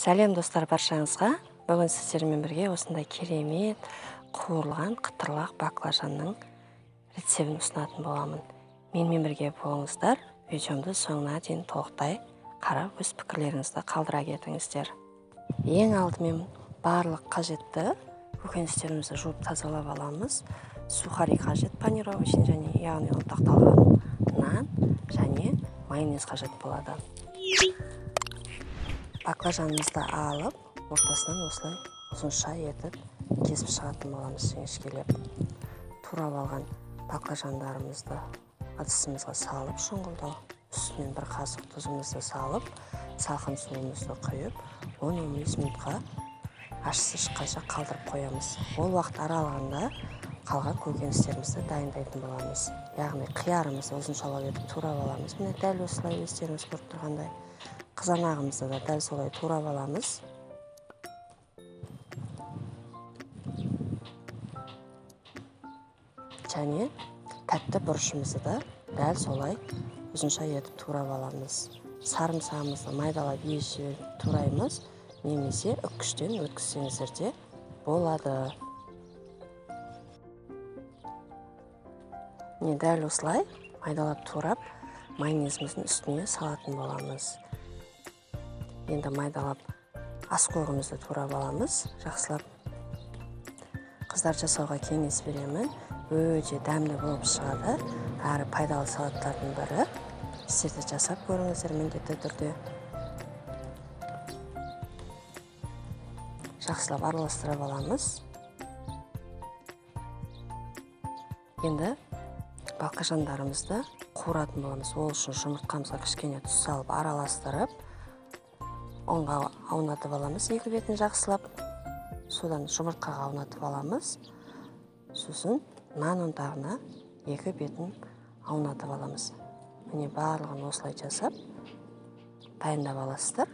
Сәлем достар баршаңызға. Бүгін сіздермен бірге осындай керемет қуырылған қытырлақ баклажанның рецептін ұсынатын боламын. Менімен бірге болыңыздар. Видеомды соңына дейін толықтай қарап, өз пікірлеріңізді қалдыра кетіңіздер. Ең алдымен барлық қажетті көкөністерімізді жуып тазалап аламыз. Сухари қажет, панировочный және яғни ұнтақталған нан және майонез қажет болады. Баклажанымызды алып, ортасынан осылай ұзынша етіп кесіп шығатын боламыз жіңішкелеп. Турап алған баклажандарымызды ыдысымызға салып, шұңғылдау үстінен бір қасық тұзымызды салып, салқын суымызды құйып, 10-15 минутқа ашсы шыққанша қалдырып қоямыз. Ол уақыт аралығында қалған көкөністерімізді дайындайтын боламыз. Яғни қиярымызды ұзыншалап етіп турап аламыз. Міне дәл осылай өздеріңіз көріп тұрғандай. Қызанағымызды да дәл солай турап аламыз. Және тәтті бұрышымызды да дәл солай ұзынша етіп турап аламыз. Сарымсағымызды майдалап еш тураймыз, немесе үккіштен өткізсеңіздер де болады. Дәл осылай майдалап турап, майонезіміздің үстіне салатын боламыз. Енді майдалап асқоғымызды турап аламыз, жақсылап. Қыздар жасауға кеңес беремін. Өте дәмді болып шығады. Әрі пайдалы салаттардың бірі. Сіздер де жасап көріңіздер міндетті түрде. Жақсылап араластырып аламыз. Енді баклажандарымызды қуыратын боламыз. Ол үшін жұмыртқамызға кішкене тұз салып араластырып, онға аунатып аламыз. Екі бетін жақсылап, содан жұмыртқаға аунатып аламыз. Сосын нан ұнтағына екі бетін аунатып аламыз. Міне барлығын осылай жасап, дайындап аласыздар.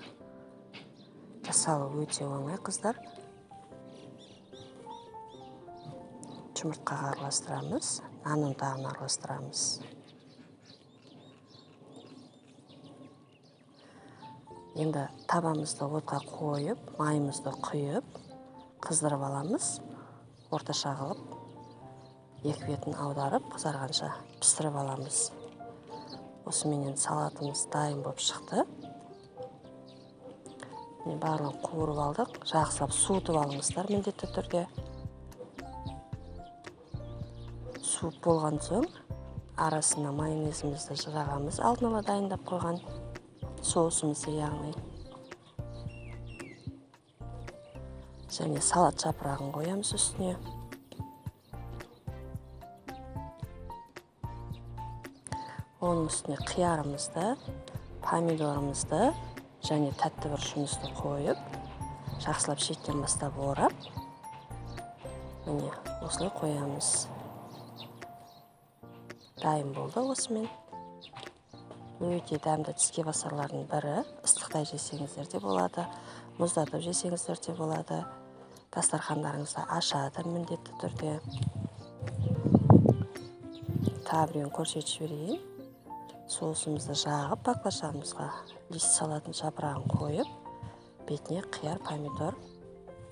Жасалу өте оңай қыздар. Жұмыртқаға араластырамыз, нан ұнтағына араластырамыз. Енді табамызды отқа қойып, майымызды құйып, қыздырып аламыз. Орташа қылып, екі бетін аударып, қызарғанша пісіріп аламыз. Осыменен салатымыз дайын болып шықты. Барлығын қуырып алдық. Жақсылап суытып алыңыздар міндетті түрде. Суып болған соң, арасына майонезімізді жағамыз. Алдын ала дайындап қойған соусымызды яғни. Және салат жапырағын қоямыз үстіне. Оның үстіне қиярымызды, помидорымызды және тәтті бұрышымызды қойып, жақсылап шеттен бастап орап, міне осылай қоямыз. Дайын болды осымен. Өте дәмді тіске басарлардың бірі. Ыстықтай жесеңіздер де болады, мұздатып жесеңіздер де болады. Дастархандарыңызды ашады міндетті түрде. Тағы біреуін көрсетіп жіберейін. Соусымызды жағып, баклажанымызға лист салатын жапырағын қойып, бетіне қияр, помидор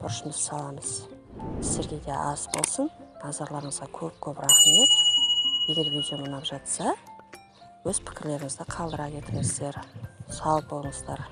бұрышымызды саламыз. Сіздерге де ас болсын. Назарларыңызға көп рахмет. Егер видеом ұнап жатса, өз пікірлеріңізді қалдыра кетіңіздер. Сау болыңыздар.